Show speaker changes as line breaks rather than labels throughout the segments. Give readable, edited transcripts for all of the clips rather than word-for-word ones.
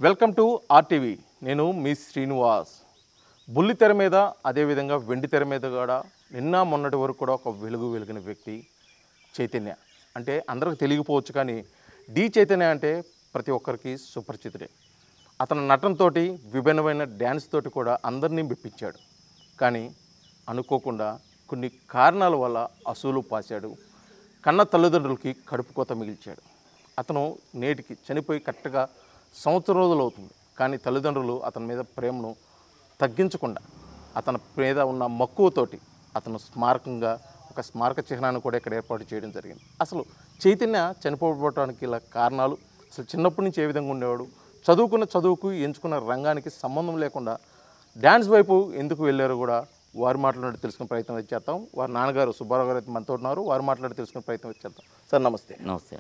Welcome to RTV. నేను మీ శ్రీనివాస్. బుల్లి తెర మీద అదేవిధంగా వెండి తెర మీద కూడా నిన్న మొన్నటి వరకు కూడా ఒక వెలిగిన వ్యక్తి చైతన్య. అంటే అందరికి తెలియకపోవచ్చు, కానీ డి చైతన్య అంటే ప్రతి ఒక్కరికి సుపరిచితుడే. అతని నటనతో విభిన్నమైన డ్యాన్స్ తోటి కూడా అందరినీ మెప్పించాడు. కానీ అనుకోకుండా కొన్ని కారణాల వల్ల అసూలు పాశాడు. కన్న తల్లిదండ్రులకి కడుపు కోత మిగిల్చాడు. అతను నేటికి చనిపోయి కరెక్ట్గా సంవత్సరం రోజులు అవుతుంది. కానీ తల్లిదండ్రులు అతని మీద ప్రేమను తగ్గించకుండా అతని మీద ఉన్న మక్కువతోటి అతను స్మారకంగా ఒక స్మారక చిహ్నాన్ని కూడా ఇక్కడ ఏర్పాటు చేయడం జరిగింది. అసలు చైతన్య చనిపోవడానికి ఇలా కారణాలు, అసలు చిన్నప్పటి నుంచి ఏ విధంగా ఉండేవాడు, చదువుకున్న చదువుకు ఎంచుకున్న రంగానికి సంబంధం లేకుండా డ్యాన్స్ వైపు ఎందుకు వెళ్ళారో కూడా వారి మాట్లాడి తెలుసుకునే ప్రయత్నం చేద్దాం. వారి నాన్నగారు సుబ్బారావు గారు అయితే మనతో ఉన్నారు. వారు మాట్లాడి తెలుసుకునే ప్రయత్నం చేద్దాం. సార్ నమస్తే.
నమస్తే.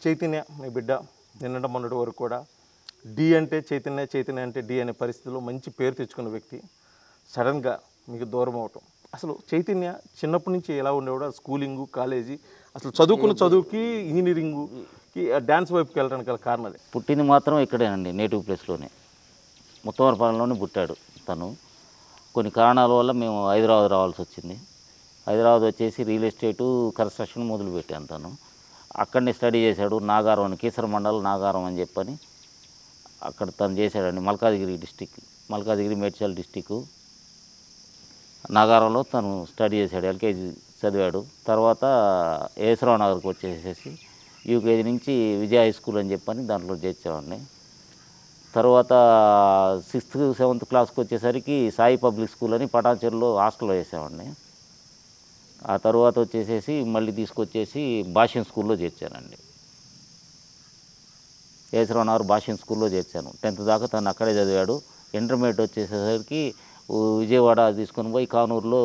చైతన్య మీ బిడ్డ నిన్నటి మొన్నటి వరకు కూడా డి అంటే చైతన్య, చైతన్య అంటే డి అనే పరిస్థితిలో మంచి పేరు తెచ్చుకున్న వ్యక్తి సడన్గా మీకు దూరం అవటం. అసలు చైతన్య చిన్నప్పటి నుంచి ఎలా ఉండేవాడు? స్కూలింగు, కాలేజీ, అసలు చదువుకున్న చదువుకి ఇంజనీరింగుకి డ్యాన్స్ వైపుకి వెళ్ళడానికి గల కారణం అదే.
పుట్టింది మాత్రం ఇక్కడేనండి, నేటివ్ ప్లేస్లోనే, ముత్తవరపాలెంలోనే పుట్టాడు. తను కొన్ని కారణాల వల్ల మేము హైదరాబాద్ రావాల్సి వచ్చింది. హైదరాబాద్ వచ్చేసి రియల్ ఎస్టేటు కన్స్ట్రక్షన్ మొదలుపెట్టాను. తను అక్కడనే స్టడీ చేశాడు. నాగారం అని, కీసర మండలం నాగారం అని చెప్పని అక్కడ తను చేశాడండి. మల్కాజిగిరి డిస్టిక్, మల్కాజిగిరి మేడ్చల్ డిస్టిక్ నాగారంలో తను స్టడీ చేశాడు. ఎల్కేజీ చదివాడు. తర్వాత ఏసరావు నగర్కి వచ్చేసేసి యూకేజీ నుంచి విజయ హై స్కూల్ అని చెప్పని దాంట్లో చేర్చామండి. తర్వాత 6th 7th క్లాస్కి వచ్చేసరికి సాయి పబ్లిక్ స్కూల్ అని పటాన్చెరులో హాస్టల్లో వేసామండి. ఆ తర్వాత వచ్చేసేసి మళ్ళీ తీసుకొచ్చేసి భాష్యం స్కూల్లో చేర్చానండి. ఏసరావు నగర్ భాష్యం స్కూల్లో చేర్చాను. 10th దాకా తను అక్కడే చదివాడు. ఇంటర్మీడియట్ వచ్చేసరికి విజయవాడ తీసుకొని పోయి కానూరులో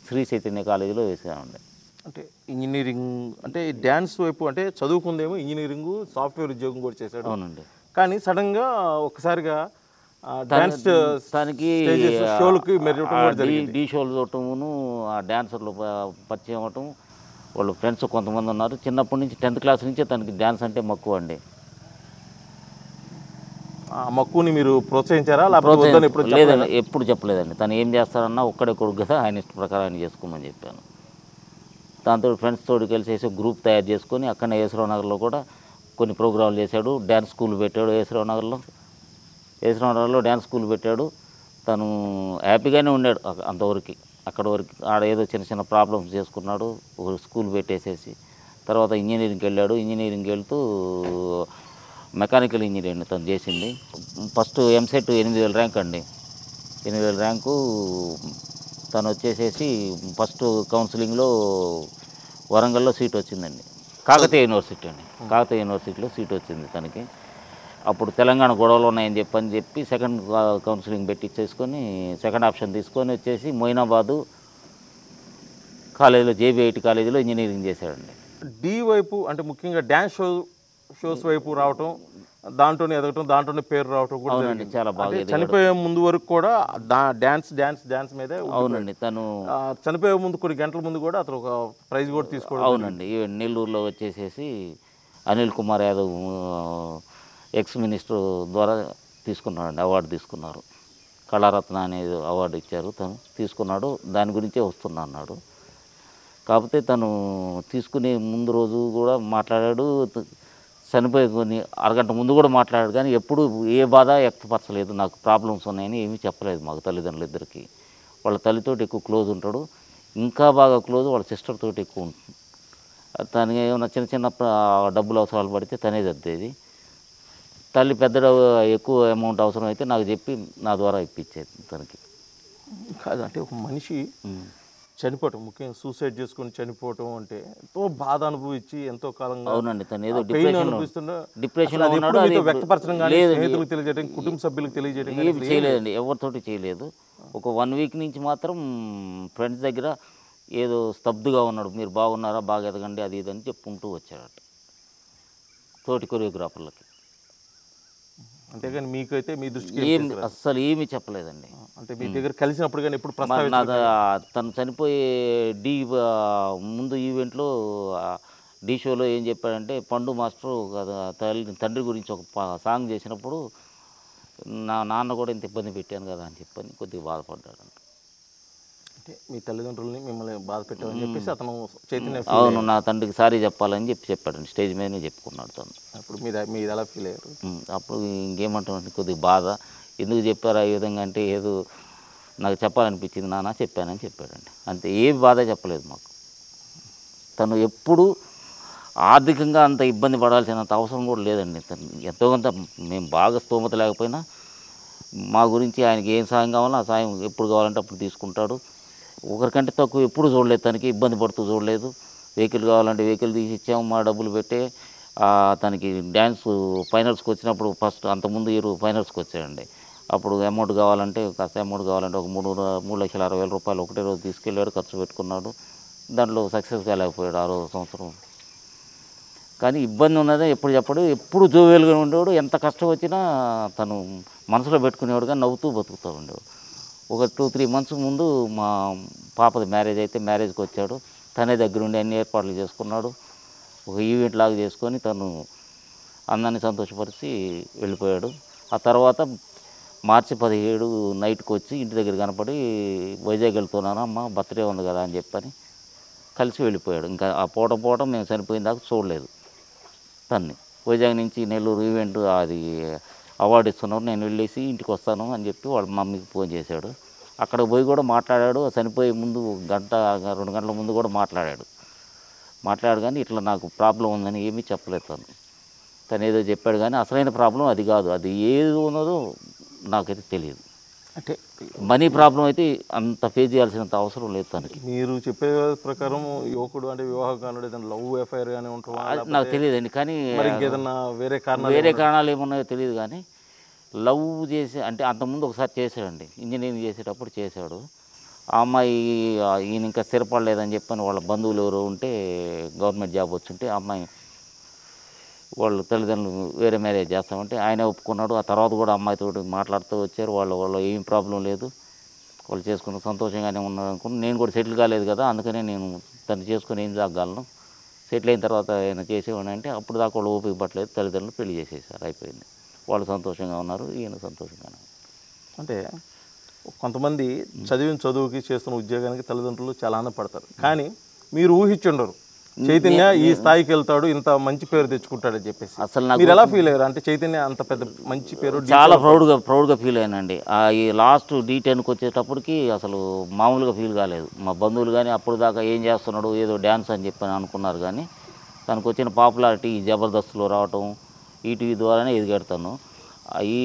శ్రీ చైతన్య కాలేజీలో వేసామండి.
అంటే ఇంజనీరింగ్ అంటే డ్యాన్స్ వైపు అంటే చదువుకుందేమో ఇంజనీరింగ్, సాఫ్ట్వేర్ ఉద్యోగం కూడా చేశాడు.
అవునండి.
కానీ సడన్గా ఒక్కసారిగా డ్యాన్స్
తనకి
షోలకి
డీ షోలు చూడటమును, ఆ డ్యాన్సర్లు పరిచయం అవ్వటం, వాళ్ళు ఫ్రెండ్స్ కొంతమంది ఉన్నారు. చిన్నప్పటి నుంచి 10th క్లాస్ నుంచే తనకి డ్యాన్స్ అంటే మక్కువ అండి.
మక్కువని మీరు ప్రోత్సహించారా?
లేదండి, ఎప్పుడు చెప్పలేదండి. తను ఏం చేస్తారన్నా ఒక్కడే కొడుకు కదా, ఆయన ఇష్ట ప్రకారం ఆయన చేసుకోమని చెప్పాను. దాంతో ఫ్రెండ్స్ తోటి కలిసేసి గ్రూప్ తయారు చేసుకొని అక్కడనే ఏసరావు నగర్లో కూడా కొన్ని ప్రోగ్రాంలు చేశాడు. డ్యాన్స్ స్కూల్ పెట్టాడు ఏసరావు నగర్లో డ్యాన్స్ స్కూల్ పెట్టాడు. తను హ్యాపీగానే ఉన్నాడు అంతవరకు. అక్కడ వరకు ఆడ ఏదో చిన్న చిన్న ప్రాబ్లమ్స్ చేసుకున్నాడు. ఒక స్కూల్ పెట్టేసేసి తర్వాత ఇంజనీరింగ్కి వెళ్ళాడు. ఇంజనీరింగ్కి వెళ్తూ మెకానికల్ ఇంజనీరింగ్ తను చేసింది. ఫస్ట్ ఎంసెట్ 8000 ర్యాంక్ అండి. 8000 ర్యాంకు. తను వచ్చేసేసి ఫస్ట్ కౌన్సిలింగ్లో వరంగల్లో సీట్ వచ్చిందండి. కాకతీయ యూనివర్సిటీలో సీట్ వచ్చింది తనకి. అప్పుడు తెలంగాణ గొడవలు ఉన్నాయని చెప్పి సెకండ్ కౌన్సిలింగ్ పెట్టించేసుకొని సెకండ్ ఆప్షన్ తీసుకొని వచ్చేసి మొయినాబాదు కాలేజీలో JB8 కాలేజీలో ఇంజనీరింగ్ చేశాడండి.
డి వైపు అంటే ముఖ్యంగా డ్యాన్స్ షోస్ వైపు రావటం, దాంట్లోనే ఎదగటం, దాంట్లోనే పేరు రావటం కూడా
అవునండి. చాలా బాగా
చనిపోయే ముందు వరకు కూడా డ్యాన్స్ మీదే.
అవునండి. తను
చనిపోయే ముందు కొన్ని గంటల ముందు కూడా అతను ఒక ప్రైజ్ కూడా తీసుకోవడం.
అవునండి. ఈవెన్ నెల్లూరులో వచ్చేసేసి అనిల్ కుమార్ యాదవ్ ఎక్స్ మినిస్టర్ ద్వారా తీసుకున్నాడండి, అవార్డు తీసుకున్నారు. కళారత్న అనేది అవార్డు ఇచ్చారు, తను తీసుకున్నాడు. దాని గురించే వస్తున్నా అన్నాడు. కాకపోతే తను తీసుకునే ముందు రోజు కూడా మాట్లాడాడు. చనిపోయే కొన్ని అరగంట ముందు కూడా మాట్లాడాడు. కానీ ఎప్పుడు ఏ బాధ వ్యక్తపరచలేదు. నాకు ప్రాబ్లమ్స్ ఉన్నాయని ఏమీ చెప్పలేదు మాకు తల్లిదండ్రులు ఇద్దరికి. వాళ్ళ తల్లితోటి ఎక్కువ క్లోజ్ ఉంటాడు. ఇంకా బాగా క్లోజ్ వాళ్ళ సిస్టర్ తోటి ఎక్కువ ఉంటుంది. తనకి ఏమైనా చిన్న చిన్న డబ్బులు అవసరాలు పడితే తనే సర్దేది. తల్లి పెద్ద ఎక్కువ అమౌంట్ అవసరం అయితే నాకు చెప్పి నా ద్వారా ఇప్పించేది తనకి.
కాదు అంటే ఒక మనిషి చనిపోవటం, ముఖ్యంగా సూసైడ్ చేసుకుని చనిపోవటం అంటే ఎంతో బాధ అనుభవించి ఎంతో కాలంగా.
అవునండి. తను ఏదో
డిప్రెషన్లో ఉన్నాడు. వ్యక్తపరచడం కానీ స్నేహితులకు తెలియజేయడం, కుటుంబ సభ్యులకు తెలియజేయడం
ఏం చేయలేదండి, ఎవరితోటి చేయలేదు. ఒక 1 వీక్ నుంచి మాత్రం ఫ్రెండ్స్ దగ్గర ఏదో స్తబ్దుగా ఉన్నాడు. మీరు బాగున్నారా, బాగా ఎదగండి, అది ఇది అని చెప్పుకుంటూ వచ్చాడట తోటి కొరియోగ్రాఫర్లకి.
అంతేగాని మీకైతే మీ దృష్టికి
అస్సలు ఏమీ చెప్పలేదండి.
అంటే మీ దగ్గర కలిసినప్పుడు కానీ ఎప్పుడు
తను చనిపోయే ముందు ఈవెంట్లో డి షోలో ఏం చెప్పాడంటే, పండు మాస్టరు తండ్రి గురించి ఒక సాంగ్ చేసినప్పుడు నా నాన్న కూడా ఇంత ఇబ్బంది పెట్టాను కదా అని చెప్పని కొద్దిగా బాధపడ్డాడు.
అంటే మీ తల్లిదండ్రులని మిమ్మల్ని బాధ పెట్టామని చెప్పేసి అతను చైతన్య feel
అవును, నా తండ్రికి సారీ చెప్పాలని చెప్పాడండి. స్టేజ్ మీదనే చెప్పుకున్నాడు తను.
అప్పుడు మీరు ఎలా ఫీల్ అయ్యారు?
అప్పుడు ఇంకేమంటామంటే కొద్దిగా బాధ. ఎందుకు చెప్పారు ఈ విధంగా అంటే, ఏదో నాకు చెప్పాలనిపించింది నాన్న, చెప్పానని చెప్పాడండి. అంతే, ఏ బాధ చెప్పలేదు మాకు. తను ఎప్పుడు ఆర్థికంగా అంత ఇబ్బంది పడాల్సినంత అవసరం కూడా లేదండి. తను ఎంతో కొంత, మేము బాగా స్తోమత లేకపోయినా మా గురించి ఆయనకి ఏం సాయం కావాలో ఆ సాయం ఎప్పుడు కావాలంటే అప్పుడు తీసుకుంటాడు. ఒకరికంటే తక్కువ ఎప్పుడు చూడలేదు, తనకి ఇబ్బంది పడుతూ చూడలేదు. వెహికల్ కావాలంటే వెహికల్ తీసి ఇచ్చాము, మా డబ్బులు పెట్టే. తనకి డ్యాన్స్ ఫైనల్స్కి వచ్చినప్పుడు ఫస్ట్, అంతకుముందు ఇయర్ ఫైనల్స్కి వచ్చాడండి. అప్పుడు అమౌంట్ కావాలంటే, కాస్త అమౌంట్ కావాలంటే ఒక 3,60,000 రూపాయలు ఒకటే రోజు తీసుకెళ్ళాడు, ఖర్చు పెట్టుకున్నాడు. దాంట్లో సక్సెస్ కాలేకపోయాడు ఆ రోజు సంవత్సరం. కానీ ఇబ్బంది ఉన్నదే ఎప్పుడు చెప్పడు, ఎప్పుడు జోవేలుగా ఉండేవాడు. ఎంత కష్టం వచ్చినా తను మనసులో పెట్టుకునేవాడు, కానీ నవ్వుతూ బతుకుతూ ఉండేవాడు. ఒక 2-3 మంత్స్ ముందు మా పాపది మ్యారేజ్ అయితే మ్యారేజ్కి వచ్చాడు. తనే దగ్గరుండి అన్ని ఏర్పాట్లు చేసుకున్నాడు. ఒక ఈవెంట్ లాగా చేసుకొని తను అందరినీ సంతోషపరిచి వెళ్ళిపోయాడు. ఆ తర్వాత మార్చి 17 నైట్కి వచ్చి ఇంటి దగ్గర కనపడి, వైజాగ్ వెళ్తున్నాను అమ్మ, బర్త్డే ఉంది కదా అని చెప్పని కలిసి వెళ్ళిపోయాడు. ఇంకా ఆ పూట మేము చనిపోయిన దాకా చూడలేదు తన్ని. వైజాగ్ నుంచి నెల్లూరు ఈవెంట్ అది అవార్డు ఇస్తున్నారు, నేను వెళ్ళేసి ఇంటికి వస్తాను అని చెప్పి వాళ్ళ మమ్మీకి ఫోన్ చేశాడు. అక్కడ పోయి కూడా మాట్లాడాడు. చనిపోయే ముందు 1-2 గంటల ముందు కూడా మాట్లాడాడు కానీ ఇట్లా నాకు ప్రాబ్లం ఉందని ఏమీ చెప్పలేదు తను ఏదో చెప్పాడు, కానీ అసలైన ప్రాబ్లం అది కాదు. అది ఏది ఉన్నదో నాకైతే తెలియదు.
అంటే
మనీ ప్రాబ్లం అయితే అంత ఫేస్ చేయాల్సినంత అవసరం లేదు తనకి.
మీరు చెప్పే ప్రకారం యువకుడు అంటే వివాహకానుడు ఏదైనా లవ్ ఎఫ్ఐఆర్ కానీ ఉంటుందా,
అది నాకు తెలియదండి. కానీ
మరి ఇంకేదన్నా వేరే
కారణాలు ఏమున్నాయో తెలియదు. కానీ లవ్ చేసి అంటే అంతకుముందు ఒకసారి చేశాడండి, ఇంజనీరింగ్ చేసేటప్పుడు చేశాడు. ఆ అమ్మాయి ఈయన ఇంకా స్థిరపడలేదని చెప్పని వాళ్ళ బంధువులు ఎవరో ఉంటే, గవర్నమెంట్ జాబ్ వచ్చుంటే ఆ అమ్మాయి వాళ్ళు తల్లిదండ్రులు వేరే మ్యారేజ్ చేస్తామంటే ఆయన ఒప్పుకున్నాడు. ఆ తర్వాత కూడా అమ్మాయితో మాట్లాడుతూ వచ్చారు. వాళ్ళు ఏం ప్రాబ్లం లేదు, వాళ్ళు చేసుకున్న సంతోషంగానే ఉన్నారు అనుకుని. నేను కూడా సెటిల్ కాలేదు కదా, అందుకనే నేను తను చేసుకుని ఏం తాగలను, సెటిల్ అయిన తర్వాత ఆయన చేసేవాడిని అంటే అప్పుడు దాకా వాళ్ళు ఓపిక పట్టలేదు. తల్లిదండ్రులు పెళ్లి చేసేసారు, అయిపోయింది. వాళ్ళు సంతోషంగా ఉన్నారు, ఈయన సంతోషంగానే.
అంటే కొంతమంది చదువుకి చేస్తున్న ఉద్యోగానికి తల్లిదండ్రులు చాలా ఆనందపడతారు, కానీ మీరు ఊహించుండరు చైతన్య ఈ స్థాయికి వెళ్తాడు, ఇంత మంచి పేరు తెచ్చుకుంటాడని చెప్పేసి.
అసలు నాకు
మీరు ఎలా ఫీల్ అయ్యారు? అంటే చైతన్య అంత పెద్ద మంచి పేరు,
చాలా ప్రౌడ్గా ఫీల్ అయ్యానండి. ఈ లాస్ట్ D10కి వచ్చేటప్పటికి అసలు మామూలుగా ఫీల్ కాలేదు. మా బంధువులు కానీ అప్పుడు దాకా ఏం చేస్తున్నాడు, ఏదో డ్యాన్స్ అని చెప్పని అనుకున్నారు. కానీ తనకు వచ్చిన పాపులారిటీ జబర్దస్త్లో రావటం, ఈటీవీ ద్వారానే ఎదిగెడతాను. ఈ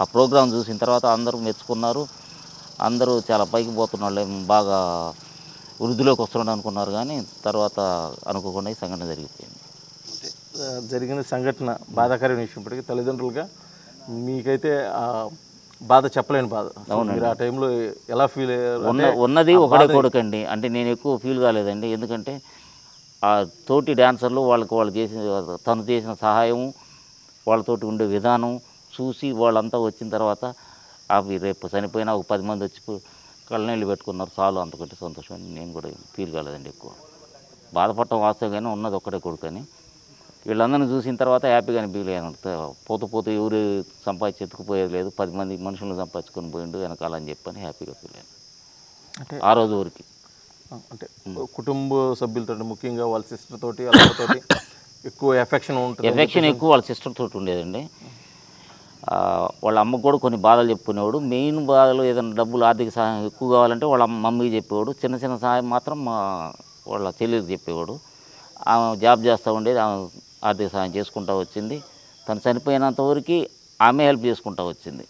ఆ ప్రోగ్రాం చూసిన తర్వాత అందరూ మెచ్చుకున్నారు. అందరూ చాలా పైకి పోతున్నాళ్ళు, బాగా వృద్ధిలోకి వస్తున్నాడు అనుకున్నారు. కానీ తర్వాత అనుకోకుండా ఈ సంఘటన జరిగిపోయింది.
జరిగిన సంఘటన బాధాకరమైన విషయం. ఇప్పటికీ తల్లిదండ్రులుగా మీకైతే బాధ చెప్పలేని బాధ. మీరు ఆ టైంలో ఎలా ఫీల్ అయ్యారు?
ఉన్నది ఒకడే కొడుకండి. అంటే నేను ఎక్కువ ఫీల్ కాలేదండి, ఎందుకంటే ఆ తోటి డాన్సర్లు వాళ్ళు తను చేసిన సహాయం, వాళ్ళతోటి ఉండే విధానం చూసి వాళ్ళంతా వచ్చిన తర్వాత అవి రేపు చనిపోయినా ఒక 10 మంది వచ్చి కళ్ళనీళ్ళు పెట్టుకున్నారు చాలు, అంతకంటే సంతోషం. నేను కూడా ఫీల్ కాలేదండి ఎక్కువ. బాధపడటం వాస్తవంగానే ఉన్నది ఒక్కడే కొడుకని. వీళ్ళందరినీ చూసిన తర్వాత హ్యాపీగానే ఫీల్ అయ్యాను. పోతూ ఎవరు సంపాదించి ఎత్తుకుపోయేది లేదు, 10 మంది మనుషులను సంపాదించుకొని పోయిండు వెనకాలని చెప్పని హ్యాపీగా ఫీల్ అయ్యాను. అంటే ఆ రోజు ఊరికి
అంటే కుటుంబ సభ్యులతో, ముఖ్యంగా వాళ్ళ సిస్టర్ తోటి వాళ్ళతోటి ఎక్కువ ఎఫెక్షన్ ఉంటుంది.
ఎఫెక్షన్ ఎక్కువ వాళ్ళ సిస్టర్ తోటి ఉండేదండి. వాళ్ళ అమ్మకు కూడా కొన్ని బాధలు చెప్పుకునేవాడు. మెయిన్ బాధలు ఏదైనా డబ్బులు ఆర్థిక సహాయం ఎక్కువ కావాలంటే వాళ్ళ మమ్మీకి చెప్పేవాడు. చిన్న సహాయం మాత్రం వాళ్ళ చెల్లెలికి చెప్పేవాడు. ఆమె జాబ్ చేస్తూ ఉండేది, ఆమె ఆర్థిక సహాయం చేసుకుంటూ వచ్చింది. తను చనిపోయినంత వరకు ఆమె హెల్ప్ చేసుకుంటూ వచ్చింది.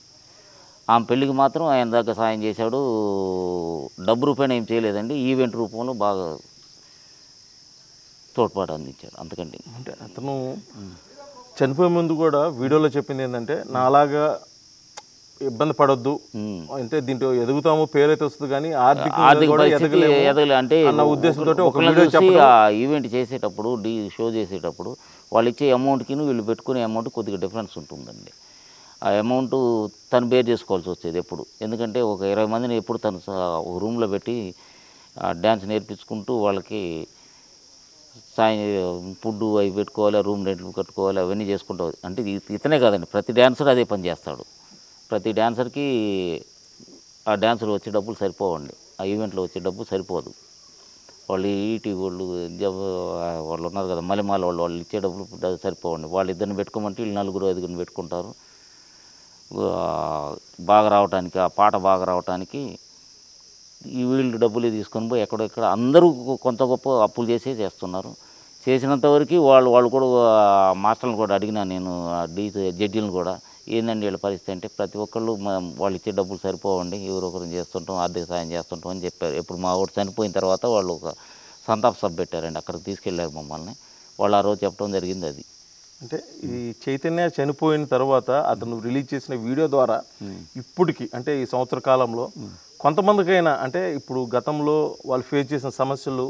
ఆమె పెళ్ళికి మాత్రం ఆయన దగ్గర సాయం చేశాడు. డబ్బు రూపాయన ఏం చేయలేదండి, ఈవెంట్ రూపంలో బాగా తోడ్పాటు అందించాడు. అంతకండి.
అంటే అతను చనిపోయే ముందు కూడా వీడియోలో చెప్పింది ఏంటంటే, నా అలాగా ఇబ్బంది పడొద్దు, అంటే దీంట్లో ఎదుగుతాము, పేరైతే వస్తుంది, కానీ
ఆర్థిక పరిస్థితి ఎదగలే అంటే
అన్న ఉద్దేశంతో ఒక
ఈవెంట్ చేసేటప్పుడు షో చేసేటప్పుడు వాళ్ళు ఇచ్చే అమౌంట్కి వీళ్ళు పెట్టుకునే అమౌంట్ కొద్దిగా డిఫరెన్స్ ఉంటుందండి. ఆ అమౌంట్ తను బేర్ చేసుకోవాల్సి వచ్చేది ఎప్పుడు. ఎందుకంటే ఒక 20 మందిని ఎప్పుడు తను ఒక రూమ్లో పెట్టి డ్యాన్స్ నేర్పించుకుంటూ వాళ్ళకి ఫుడ్ అవి పెట్టుకోవాలి, రూమ్ రెంట్లు కట్టుకోవాలి, అవన్నీ చేసుకుంటావు. అంటే ఇతనే కాదండి, ప్రతి డ్యాన్సర్ అదే పని చేస్తాడు. ప్రతి డ్యాన్సర్కి ఆ డ్యాన్సులు వచ్చే డబ్బులు సరిపోవండి, ఆ ఈవెంట్లో వచ్చే డబ్బు సరిపోదు. వాళ్ళు ఈటీ వాళ్ళు వాళ్ళు ఉన్నారు కదా, మలిమాల వాళ్ళు ఇచ్చే డబ్బులు సరిపోవండి. వాళ్ళు ఇద్దరిని పెట్టుకోమంటే వీళ్ళు 4-5 పెట్టుకుంటారు. బాగా రావడానికి, ఆ పాట బాగా రావడానికి ఈ వీళ్ళు డబ్బులు తీసుకొని పోయి ఎక్కడెక్కడ అందరూ కొంత గొప్ప అప్పులు చేస్తున్నారు. చేసినంత వరకు వాళ్ళు కూడా మాస్టర్లను కూడా అడిగినా నేను, జడ్జీలను కూడా, ఏందండి వీళ్ళ పరిస్థితి అంటే, ప్రతి ఒక్కళ్ళు వాళ్ళు ఇచ్చే డబ్బులు సరిపోవండి, ఎవరో ఒకరిని చేస్తుంటాం, ఆర్థిక సాయం చేస్తుంటాం అని చెప్పారు. ఇప్పుడు మా ఊరు చనిపోయిన తర్వాత వాళ్ళు ఒక సంతాప సభ పెట్టారండి, అక్కడికి తీసుకెళ్ళారు మమ్మల్ని. వాళ్ళు ఆ రోజు చెప్పడం జరిగింది అది.
అంటే ఈ చైతన్య చనిపోయిన తర్వాత అతను రిలీజ్ చేసిన వీడియో ద్వారా ఇప్పటికి అంటే ఈ సంవత్సర కాలంలో కొంతమందికైనా అంటే ఇప్పుడు గతంలో వాళ్ళు ఫేస్ చేసిన సమస్యలు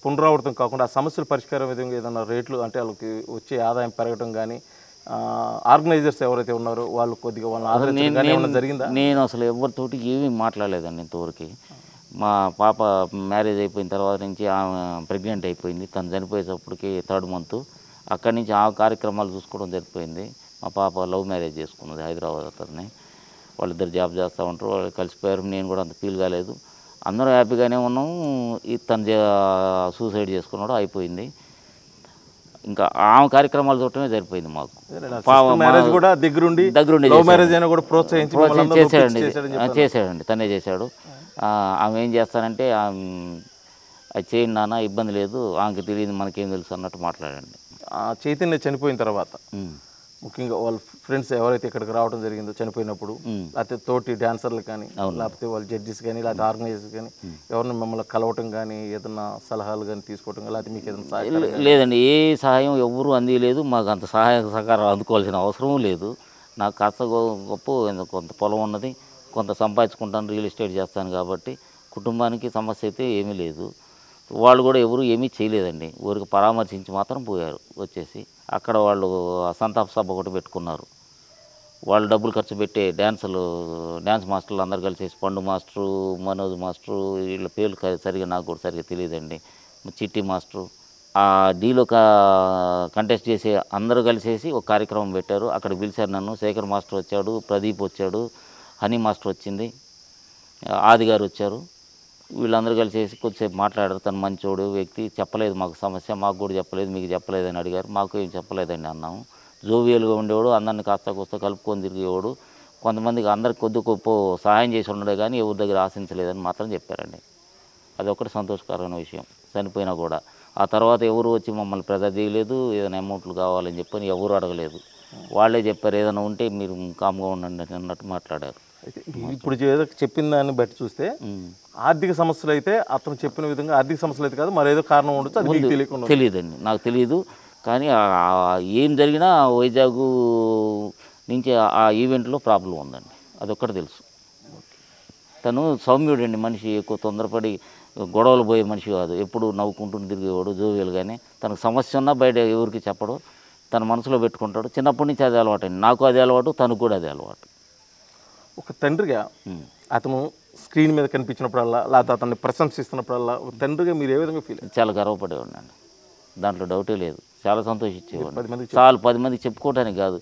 పునరావృతం కాకుండా ఆ సమస్యల పరిష్కారం విధంగా ఏదైనా రేట్లు అంటే వాళ్ళకి వచ్చే ఆదాయం పెరగడం కానీ ఆర్గనైజర్స్ ఎవరైతే ఉన్నారో వాళ్ళు కొద్దిగా వాళ్ళని ఆదరించడం కానీ ఏమైనా జరిగిందా?
నేను అసలు ఎవరితోటి ఏమీ మాట్లాడలేదండి ఇంతవరకు. మా పాప మ్యారేజ్ అయిపోయిన తర్వాత నుంచి ఆమె ప్రెగ్నెంట్ అయిపోయింది. తను చనిపోయేటప్పటికి 3rd month. అక్కడి నుంచి ఆ కార్యక్రమాలు చూసుకోవడం సరిపోయింది. మా పాప లవ్ మ్యారేజ్ చేసుకున్నది హైదరాబాద్ అతన్ని. వాళ్ళిద్దరు జాబ్ చేస్తూ ఉంటారు, వాళ్ళు కలిసిపోయారు. నేను కూడా అంత ఫీల్ కాలేదు, అందరూ హ్యాపీగానే ఉన్నాము. తను సూసైడ్ చేసుకున్నాడు, అయిపోయింది. ఇంకా ఆమె కార్యక్రమాలు చూడటమే సరిపోయింది మాకు.
మ్యారేజ్ కూడా దగ్గరుండి లవ్ మ్యారేజ్ అయినా కూడా
చేశాడండి, తనే చేశాడు. ఆమె ఏం చేస్తానంటే, అది చేయండి నాన్న, ఇబ్బంది లేదు, ఆమెకి తెలియదు మనకేం తెలుసు అన్నట్టు మాట్లాడండి.
చైతన్య చనిపోయిన తర్వాత ముఖ్యంగా వాళ్ళ ఫ్రెండ్స్ ఎవరైతే ఇక్కడికి రావడం జరిగిందో చనిపోయినప్పుడు, లేకపోతే తోటి డాన్సర్లు కానీ, లేకపోతే వాళ్ళ జడ్జెస్ కానీ, లేకపోతే ఆర్గనైజర్స్ కానీ ఎవరిని మిమ్మల్ని కలవటం కానీ, ఏదన్నా సలహాలు కానీ తీసుకోవటం కానీ, లేకపోతే మీకు ఏదైనా సహాయం?
లేదండి, ఏ సహాయం ఎవరు అందిలేదు. మాకు అంత సహాయ సహకారం అందుకోవాల్సిన అవసరం లేదు. నాకు కాస్త గొప్ప కొంత పొలం ఉన్నది, కొంత సంపాదించుకుంటాను, రియల్ ఎస్టేట్ చేస్తాను కాబట్టి కుటుంబానికి సమస్య అయితే ఏమీ లేదు. వాళ్ళు కూడా ఎవరు ఏమీ చేయలేదండి, ఊరికి పరామర్శించి మాత్రం పోయారు వచ్చేసి. అక్కడ వాళ్ళు సంతాప సభ ఒకటి పెట్టుకున్నారు. వాళ్ళు డబ్బులు ఖర్చు పెట్టే డ్యాన్స్ మాస్టర్లు అందరు కలిసేసి, పండు మాస్టరు, మనోజ్ మాస్టరు, వీళ్ళ పేర్లు సరిగా నాకు కూడా సరిగ్గా తెలియదండి, చిట్టి మాస్టరు, ఆ డీలో కంటెస్ట్ చేసే అందరూ కలిసేసి ఒక కార్యక్రమం పెట్టారు. అక్కడ పిలిచారు నన్ను. శేఖర్ మాస్టర్ వచ్చాడు, ప్రదీప్ వచ్చాడు, హనీ మాస్టర్ వచ్చింది, ఆది గారు వచ్చారు. వీళ్ళందరూ కలిసేసి కొద్దిసేపు మాట్లాడారు. తను మంచోడు వ్యక్తి, చెప్పలేదు మాకు సమస్య, మాకు కూడా చెప్పలేదు, మీకు చెప్పలేదని అడిగారు. మాకు ఏం చెప్పలేదండి అన్నాము. జోవియల్గా ఉండేవాడు, అందరిని కాస్త కూస్త కలుపుకొని తిరిగేవాడు, కొంతమందికి అందరికి కొద్ది గొప్ప సహాయం చేసి ఉండడే కానీ ఎవరి దగ్గర ఆశించలేదని మాత్రం చెప్పారండి. అదొకటి సంతోషకరమైన విషయం. చనిపోయినా కూడా ఆ తర్వాత ఎవరు వచ్చి మమ్మల్ని ప్రెజర్ చేయలేదు, ఏదైనా అమౌంట్లు కావాలని చెప్పని ఎవరు అడగలేదు. వాళ్ళే చెప్పారు, ఏదైనా ఉంటే మీరు కామ్గా ఉండండి అన్నట్టు మాట్లాడారు.
అయితే ఇప్పుడు ఏదో చెప్పిన దాన్ని బట్టి చూస్తే ఆర్థిక సమస్యలు అయితే అతను చెప్పిన విధంగా ఆర్థిక సమస్యలు అయితే కాదు, మరేదో కారణం ఉండొచ్చు, అది మీకు తెలియకుండా.
తెలియదండి, నాకు తెలియదు. కానీ ఏం జరిగినా వైజాగ్ నుంచి ఆ ఈవెంట్లో ప్రాబ్లం ఉందండి, అదొక్కటి తెలుసు. తను సౌమ్యుడండి మనిషి, ఎక్కువ తొందరపడి గొడవలు పోయే మనిషి కాదు, ఎప్పుడు నవ్వుకుంటూ తిరిగేవాడు, జోవియల్గానే. తనకు సమస్య ఉన్నా బయట ఎవరికి చెప్పడు, తన మనసులో పెట్టుకుంటాడు. చిన్నప్పటి నుంచి అదే అలవాటు అండి, నాకు అదే అలవాటు, తనకు కూడా అదే అలవాటు.
ఒక తండ్రిగా అతను స్క్రీన్ మీద కనిపించినప్పుడల్లా, లేకపోతే అతన్ని ప్రశంసిస్తున్నప్పుడల్లా ఒక తండ్రిగా మీరు ఏ విధంగా ఫీల్?
చాలా గర్వపడేవాడిని అండి, దాంట్లో డౌటే లేదు. చాలా సంతోషించేవాడిని. చాలు 10 మందికి చెప్పుకోవడానికి కాదు,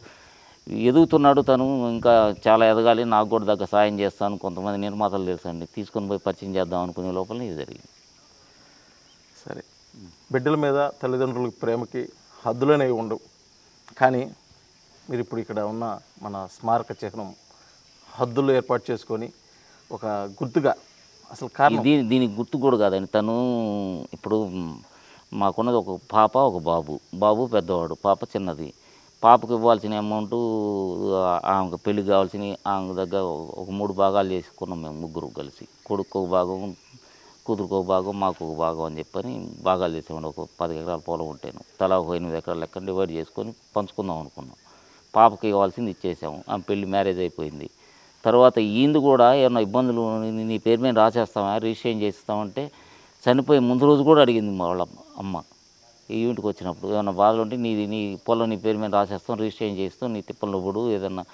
ఎదుగుతున్నాడు తను, ఇంకా చాలా ఎదగాలి, నాకు కూడా దగ్గర సాయం చేస్తాను. కొంతమంది నిర్మాతలు తెలుసండి, తీసుకొని పోయి పరిచయం చేద్దాం అనుకునే లోపల ఇది జరిగింది.
సరే, బిడ్డల మీద తల్లిదండ్రుల ప్రేమకి హద్దులనేవి ఉండవు, కానీ మీరు ఇప్పుడు ఇక్కడ ఉన్న మన స్మారక చిహ్నం హద్దులు ఏర్పాటు చేసుకొని ఒక గుర్తుగా, అసలు కారణం
దీనికి గుర్తు కూడా కాదండి. తను ఇప్పుడు మాకున్నది ఒక పాప, ఒక బాబు. బాబు పెద్దవాడు, పాప చిన్నది. పాపకు ఇవ్వాల్సిన అమౌంట్, ఆమెకు పెళ్ళికి కావాల్సిన ఆమె దగ్గర ఒక 3 భాగాలు చేసుకున్నాం మేము ముగ్గురు కలిసి. కొడుకు ఒక భాగం, కూతురుకు ఒక భాగం, మాకు ఒక భాగం అని చెప్పని భాగాలు చేసామండి. ఒక 10 ఎకరాల పొలం ఉంటాను, తలా ఒక 8 ఎకరాల లెక్క డివైడ్ చేసుకొని పంచుకుందాం అనుకున్నాం. పాపకి ఇవ్వాల్సింది ఇచ్చేసాము, ఆమె పెళ్ళి మ్యారేజ్ అయిపోయింది. తర్వాత ఈయనది కూడా ఏమన్నా ఇబ్బందులు, నీ పేరు మీద రాసేస్తామా, రిజిస్ట్రేషన్ చేస్తామంటే చనిపోయే ముందు రోజు కూడా అడిగింది మా వాళ్ళ అమ్మ. ఈవెంట్కి వచ్చినప్పుడు ఏమైనా బాధలు ఉంటే నీ పొలం నీ పేరు మీద రాసేస్తాం, రిజిస్ట్రేషన్ చేస్తాం, నీ తిప్పలు పడు, ఏదన్నా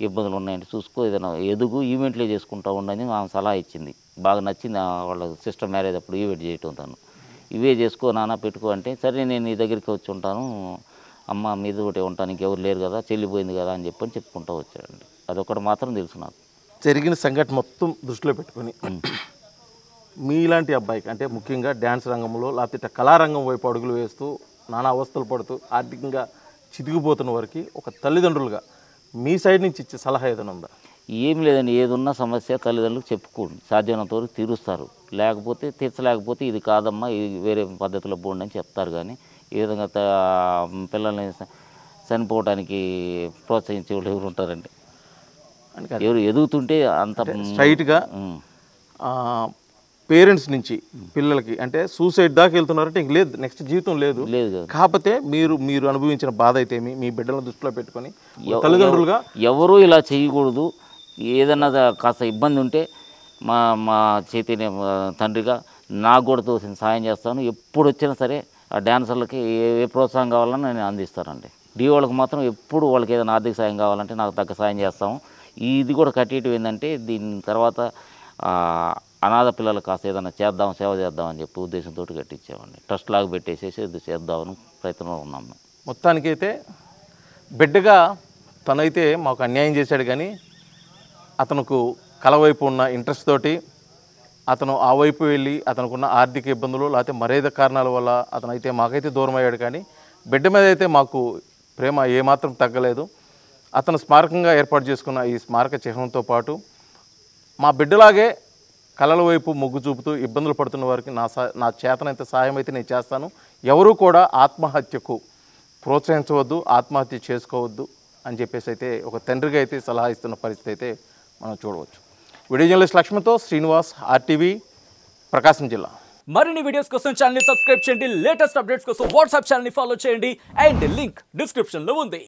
ఇబ్బందులు ఉన్నాయంటే చూసుకో, ఏదైనా ఎదుగు, ఈవెంట్లే చేసుకుంటూ ఉండని ఆమె సలహా ఇచ్చింది. బాగా నచ్చింది వాళ్ళ సిస్టర్ మ్యారేజ్ అప్పుడు ఈవెంట్ చేయటం. తను ఇవే చేసుకో నాన్న పెట్టుకో అంటే, సరే నేను నీ దగ్గరికి వచ్చి ఉంటాను అమ్మ మీద ఒకటి ఉంటాను, ఇంకెవరు లేరు కదా, చెల్లిపోయింది కదా అని చెప్పని చెప్పుకుంటూ వచ్చాడండి. అదొకటి మాత్రం తెలుసు నాకు.
జరిగిన సంఘటన మొత్తం దృష్టిలో పెట్టుకొని మీలాంటి అబ్బాయికి అంటే ముఖ్యంగా డ్యాన్స్ రంగంలో లేకపోతే ఇట్లా కళారంగం వైపు అడుగులు వేస్తూ నానా అవస్థలు పడుతూ ఆర్థికంగా చితికిపోతున్న వారికి ఒక తల్లిదండ్రులుగా మీ సైడ్ నుంచి ఇచ్చే సలహా ఏదైనా ఉందా?
ఏం లేదండి, ఏదున్న సమస్య తల్లిదండ్రులకు చెప్పుకోండి, సాధ్యమైనంత వరకు తీరుస్తారు. లేకపోతే తీర్చలేకపోతే ఇది కాదమ్మా, ఇది వేరే పద్ధతిలో పోండి అని చెప్తారు. కానీ ఈ విధంగా పిల్లల్ని చనిపోవడానికి ప్రోత్సహించే వాళ్ళు ఎవరు ఉంటారండి? ఎవరు ఎదుగుతుంటే అంత
స్ట్రైట్గా పేరెంట్స్ నుంచి పిల్లలకి అంటే సూసైడ్ దాకా వెళ్తున్నారంటే ఇంక లేదు, నెక్స్ట్ జీవితం లేదు.
లేదు.
కాకపోతే మీరు అనుభవించిన బాధ అయితే మీ బిడ్డలను దృష్టిలో పెట్టుకొని తల్లిదండ్రులుగా
ఎవరూ ఇలా చేయకూడదు. ఏదన్నా కాస్త ఇబ్బంది ఉంటే మా చైతన్య తండ్రిగా నాకు కూడా తోసిన సాయం చేస్తాను. ఎప్పుడు వచ్చినా సరే ఆ డాన్సర్లకి ఏ ప్రోత్సాహం కావాలన్నా నేను అందిస్తానండి. డీ వాళ్ళకి మాత్రం ఎప్పుడు వాళ్ళకి ఏదైనా ఆర్థిక సాయం కావాలంటే నాకు తగ్గ సాయం చేస్తాము. ఇది కూడా కట్టేయటం ఏంటంటే దీని తర్వాత అనాథ పిల్లలకు కాస్త ఏదైనా చేద్దాం, సేవ చేద్దాం అని చెప్పి ఉద్దేశంతో కట్టించామండి. ట్రస్ట్ లాగా పెట్టేసేసి ఇది చేద్దామని ప్రయత్నంలో ఉన్నాం.
మొత్తానికైతే బిడ్డగా తనైతే మాకు అన్యాయం చేశాడు, కానీ అతనుకు కళ వైపు ఉన్న ఇంట్రెస్ట్ తోటి అతను ఆ వైపు వెళ్ళి అతనుకున్న ఆర్థిక ఇబ్బందులు లేకపోతే మరేదో కారణాల వల్ల అతనైతే మాకైతే దూరం అయ్యాడు. కానీ బిడ్డ మీద అయితే మాకు ప్రేమ ఏమాత్రం తగ్గలేదు. అతను స్మారకంగా ఏర్పాటు చేసుకున్న ఈ స్మారక చిహ్నంతో పాటు మా బిడ్డలాగే కళల వైపు మొగ్గు చూపుతూ ఇబ్బందులు పడుతున్న వారికి నా చేతనైతే సాయం అయితే నేను చేస్తాను. ఎవరూ కూడా ఆత్మహత్యకు ప్రోత్సహించవద్దు, ఆత్మహత్య చేసుకోవద్దు అని చెప్పేసి అయితే ఒక తండ్రిగా అయితే సలహా ఇస్తున్న పరిస్థితి అయితే మనం చూడవచ్చు. వీడియో జర్నలిస్ట్ లక్ష్మణ్తో శ్రీనివాస్, RTV, ప్రకాశం జిల్లా.
మరిన్ని వీడియోస్ కోసం ఛానల్ ని సబ్స్క్రైబ్ చేయండి. లేటెస్ట్ అప్డేట్స్ కోసం వాట్సాప్ ఛానల్ ని ఫాలో చేయండి. అండ్ లింక్ డిస్క్రిప్షన్ లో ఉంది.